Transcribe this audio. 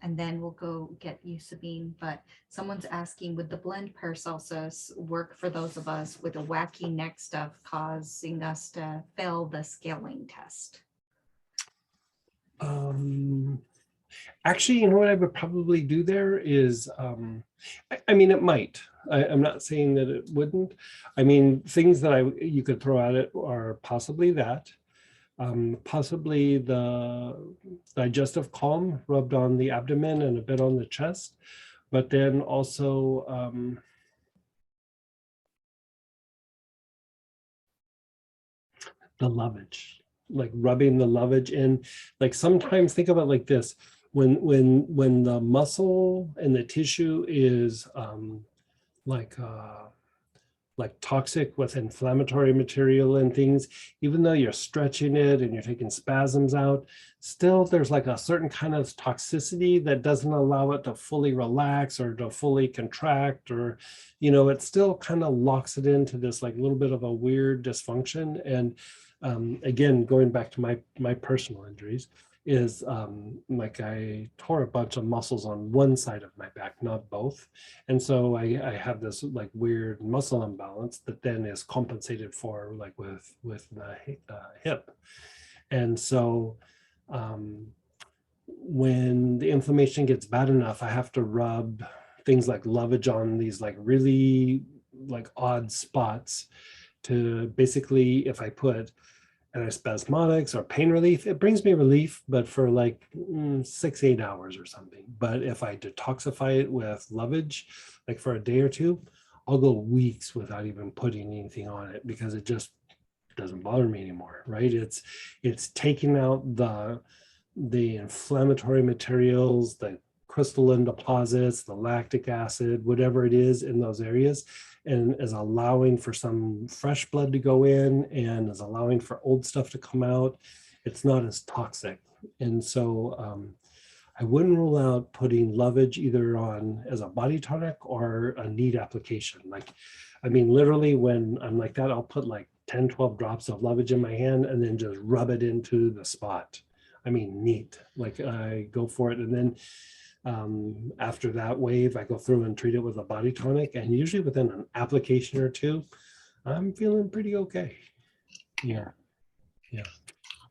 and then we'll go get you, Sabine. But someone's asking, would the blend purse also work for those of us with a wacky neck stuff causing us to fail the scaling test? Actually, you know what I would probably do there is, I mean, it might. I'm not saying that it wouldn't. I mean, things that you could throw at it are possibly that. Possibly the digestive calm rubbed on the abdomen and a bit on the chest, but then also the lovage, like rubbing the lovage in. Like sometimes think about it like this: when the muscle and the tissue is like toxic with inflammatory material and things, even though you're stretching it and you're taking spasms out, still there's like a certain kind of toxicity that doesn't allow it to fully relax or to fully contract, or, you know, it still kind of locks it into this like little bit of a weird dysfunction. And again, going back to my personal injuries, is like I tore a bunch of muscles on one side of my back, not both. And so I have this like weird muscle imbalance that then is compensated for like with the hip. And so when the inflammation gets bad enough, I have to rub things like Lovage on these like really like odd spots to basically, if I put antispasmodics or pain relief, it brings me relief, but for like 6-8 hours or something. But if I detoxify it with Lovage, like for a day or two, I'll go weeks without even putting anything on it because it just doesn't bother me anymore, right? It's taking out the inflammatory materials, the crystalline deposits, the lactic acid, whatever it is in those areas, and is allowing for some fresh blood to go in and is allowing for old stuff to come out. It's not as toxic. And so I wouldn't rule out putting Lovage either on as a body tonic or a neat application. Like, I mean, literally when I'm like that, I'll put like 10, 12 drops of Lovage in my hand and then just rub it into the spot. I mean, neat, like I go for it. And then after that wave, I go through and treat it with a body tonic, and usually within an application or two, I'm feeling pretty okay. Yeah.